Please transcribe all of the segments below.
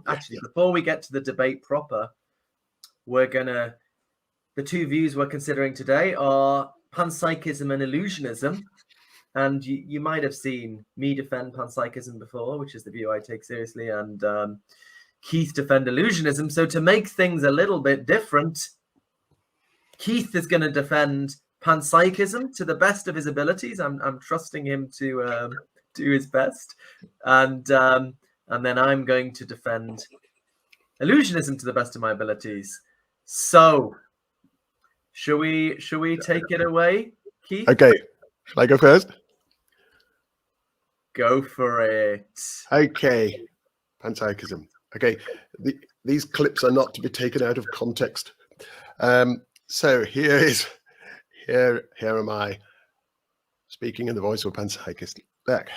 actually, before we get to the debate proper, the two views we're considering today are panpsychism and illusionism. And you might have seen me defend panpsychism before, which is the view I take seriously, and Keith defend illusionism. So to make things a little bit different, Keith is going to defend panpsychism to the best of his abilities. I'm trusting him to do his best, and then I'm going to defend illusionism to the best of my abilities. So, shall we take it away, Keith? Okay, shall I go first? Go for it. Okay, panpsychism. Okay, these clips are not to be taken out of context. So here am I speaking in the voice of a panpsychist. Back.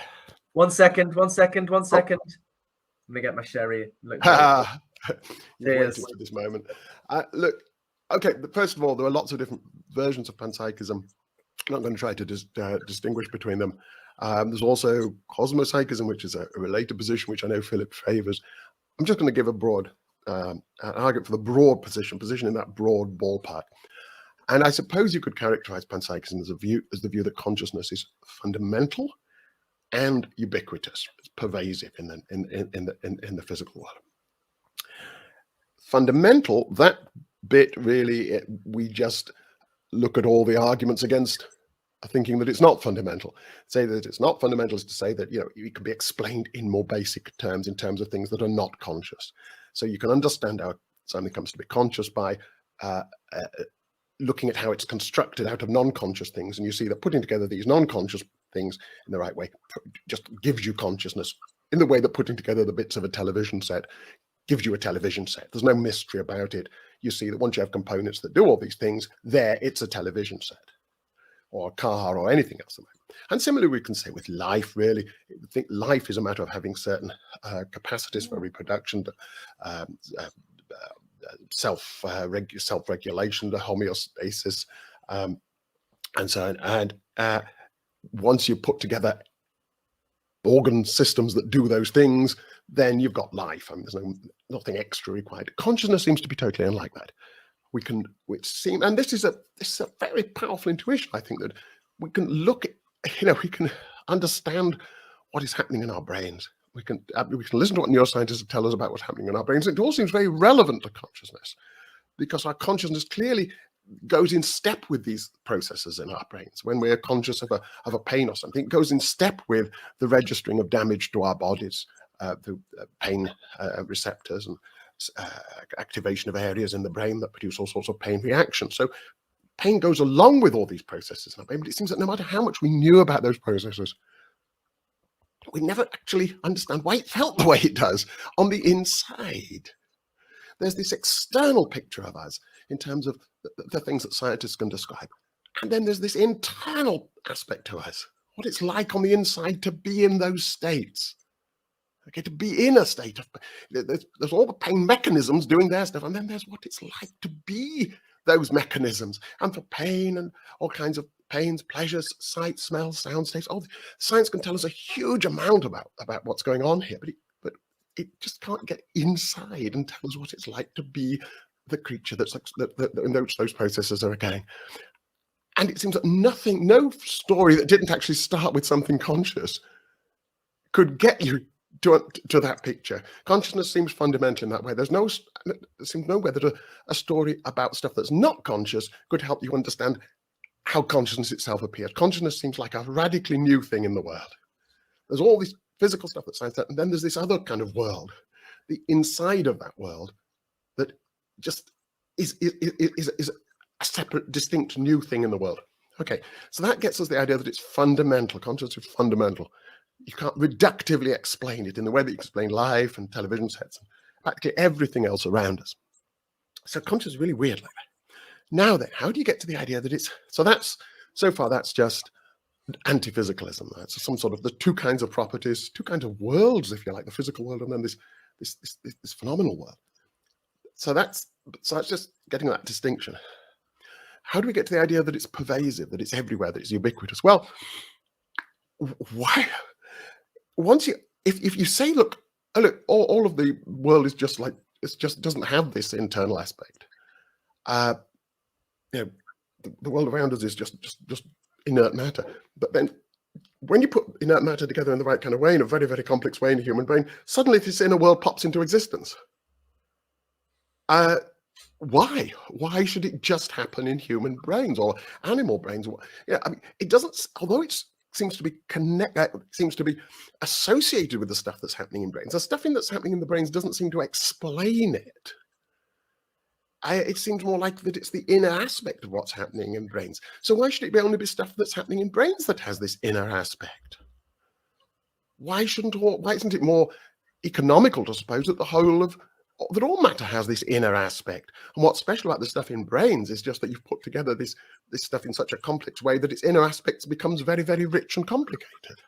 One second. Let me get my sherry. You've waited for this moment. Look, okay, first of all, there are lots of different versions of panpsychism. I'm not going to try to distinguish between them. There's also cosmopsychism, which is a related position, which I know Philip favors. I'm just going to give a broad argument for the broad position in that broad ballpark. And I suppose you could characterize panpsychism as the view that consciousness is fundamental and ubiquitous. It's pervasive in the physical world. Fundamental, that bit really, we just look at all the arguments against thinking that it's not fundamental. Say that it's not fundamental is to say that, it can be explained in more basic terms, in terms of things that are not conscious. So you can understand how something comes to be conscious by looking at how it's constructed out of non-conscious things. And you see that putting together these non-conscious things in the right way just gives you consciousness, in the way that putting together the bits of a television set gives you a television set. There's no mystery about it. You see that once you have components that do all these things, it's a television set, or a car, or anything else. And similarly, we can say with life, really, I think life is a matter of having certain capacities for reproduction, self-regulation, the homeostasis, and so on. And once you put together organ systems that do those things, then you've got life. I mean, there's nothing extra required. Consciousness seems to be totally unlike that. And this is a very powerful intuition, I think, that we can look at, we can understand what is happening in our brains. We can listen to what neuroscientists tell us about what's happening in our brains. It all seems very relevant to consciousness, because our consciousness clearly goes in step with these processes in our brains. When we're conscious of a pain or something, it goes in step with the registering of damage to our bodies, the pain receptors and activation of areas in the brain that produce all sorts of pain reactions. So pain goes along with all these processes in our brain, but it seems that no matter how much we knew about those processes, we never actually understand why it felt the way it does on the inside. There's this external picture of us in terms of the things that scientists can describe. And then there's this internal aspect to us, what it's like on the inside to be in those states. Okay, to be in a state of, there's all the pain mechanisms doing their stuff, and then there's what it's like to be those mechanisms. And for pain and all kinds of pains, pleasures, sight, smell, sound states, science can tell us a huge amount about what's going on here, but it just can't get inside and tell us what it's like to be the creature that's in which those processes are occurring. And it seems that no story that didn't actually start with something conscious could get you to that picture. Consciousness seems fundamental in that way. There seems no way that a story about stuff that's not conscious could help you understand how consciousness itself appears. Consciousness seems like a radically new thing in the world. There's all this physical stuff that science does, and then there's this other kind of world, the inside of that world, that just is a separate, distinct, new thing in the world. Okay, so that gets us the idea that it's fundamental. Consciousness is fundamental. You can't reductively explain it in the way that you explain life and television sets and practically everything else around us. So consciousness is really weird like that. Now then, how do you get to the idea that it's, so far that's just anti-physicalism. That's some sort of the two kinds of properties, two kinds of worlds, if you like, the physical world and then this phenomenal world. So that's just getting that distinction. How do we get to the idea that it's pervasive, that it's everywhere, that it's ubiquitous? Well, why? If you say, look, oh, look, all of the world is just like, it just doesn't have this internal aspect. You know, the world around us is just inert matter. But then when you put inert matter together in the right kind of way, in a very, very complex way in the human brain, suddenly this inner world pops into existence. Why? Why should it just happen in human brains or animal brains? Yeah, I mean, it doesn't, although it seems to be seems to be associated with the stuff that's happening in brains. The stuff that's happening in the brains doesn't seem to explain it. It seems more like that it's the inner aspect of what's happening in brains. So why should it only be stuff that's happening in brains that has this inner aspect? Why isn't it more economical to suppose that that all matter has this inner aspect? And what's special about the stuff in brains is just that you've put together this stuff in such a complex way that its inner aspects becomes very, very rich and complicated.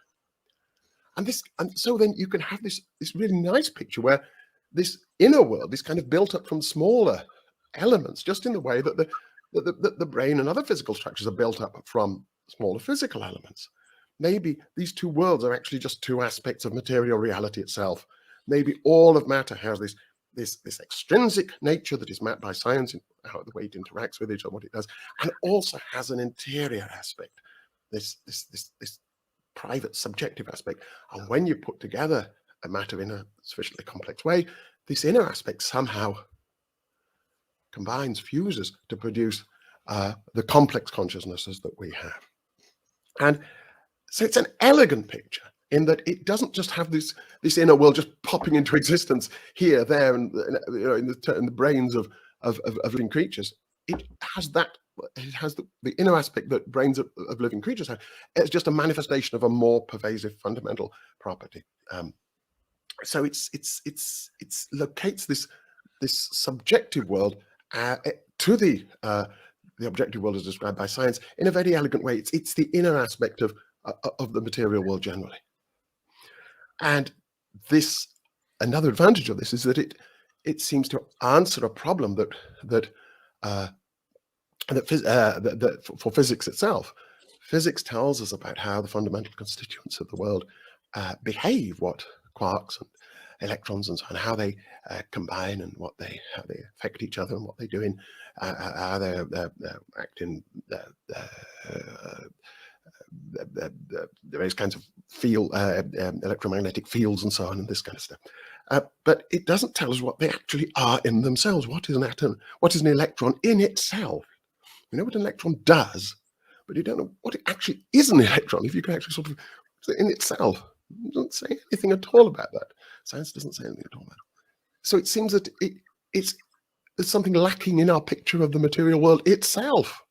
And so then you can have this really nice picture where this inner world is kind of built up from smaller elements, just in the way that the brain and other physical structures are built up from smaller physical elements. Maybe these two worlds are actually just two aspects of material reality itself. Maybe all of matter has this extrinsic nature that is mapped by science in how the way it interacts with it or what it does, and also has an interior aspect, this private subjective aspect. And when you put together a matter in a sufficiently complex way, this inner aspect somehow combines, fuses to produce the complex consciousnesses that we have. And so it's an elegant picture in that it doesn't just have this inner world just popping into existence here, there, and in the brains of living creatures. It has the inner aspect that brains of living creatures have. It's just a manifestation of a more pervasive fundamental property. So it locates this subjective world to the objective world as described by science in a very elegant way. It's the inner aspect of the material world generally. And another advantage of this is that it seems to answer a problem that for physics itself. Physics tells us about how the fundamental constituents of the world behave, what quarks and electrons and so on, how they combine and how they affect each other and what they do in how they act in the various kinds of electromagnetic fields and so on, and this kind of stuff. But it doesn't tell us what they actually are in themselves. What is an atom? What is an electron in itself? We know what an electron does, but you don't know what it actually is an electron. If you can actually sort of in itself, it doesn't say anything at all about that. Science doesn't say anything at all about it. So it seems that there's something lacking in our picture of the material world itself.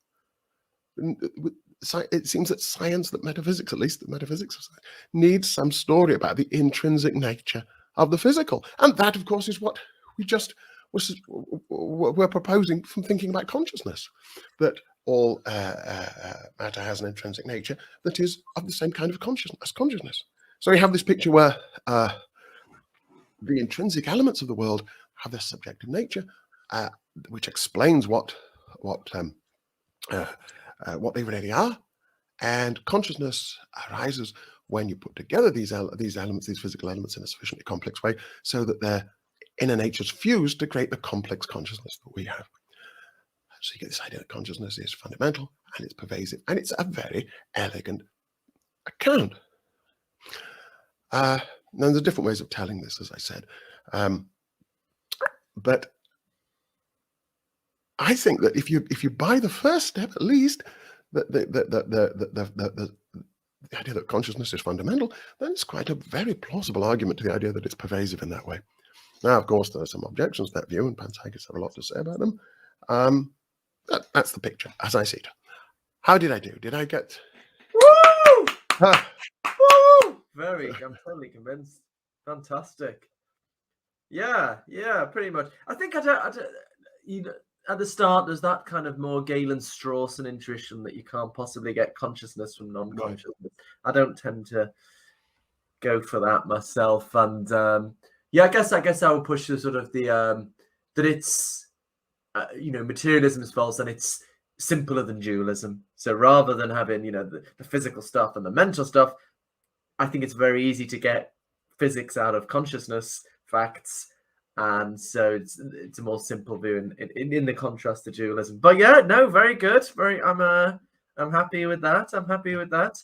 It seems that science, that metaphysics, at least the metaphysics of science, needs some story about the intrinsic nature of the physical. And that, of course, is what we're proposing from thinking about consciousness, that all matter has an intrinsic nature that is of the same kind of consciousness. So we have this picture where the intrinsic elements of the world have their subjective nature, which explains what they really are, and consciousness arises when you put together these elements, these physical elements, in a sufficiently complex way, so that their inner natures fuse to create the complex consciousness that we have. So you get this idea that consciousness is fundamental and it's pervasive, and it's a very elegant account. Now, there's different ways of telling this, as I said, but I think that if you buy the first step, at least, the idea that consciousness is fundamental, then it's quite a very plausible argument to the idea that it's pervasive in that way. Now, of course, there are some objections to that view, and panpsychists have a lot to say about them. That's the picture as I see it. How did I do? Did I get? Woo! Woo! I'm totally convinced. Fantastic. Yeah, pretty much. I think at the start, there's that kind of more Galen Strawson intuition that you can't possibly get consciousness from non-consciousness. Right. I don't tend to go for that myself, and I guess I would push the sort of that it's materialism is false and it's simpler than dualism. So rather than having the physical stuff and the mental stuff, I think it's very easy to get physics out of consciousness facts. And so it's a more simple view in the contrast to dualism. But yeah, no, very good. I'm happy with that. I'm happy with that.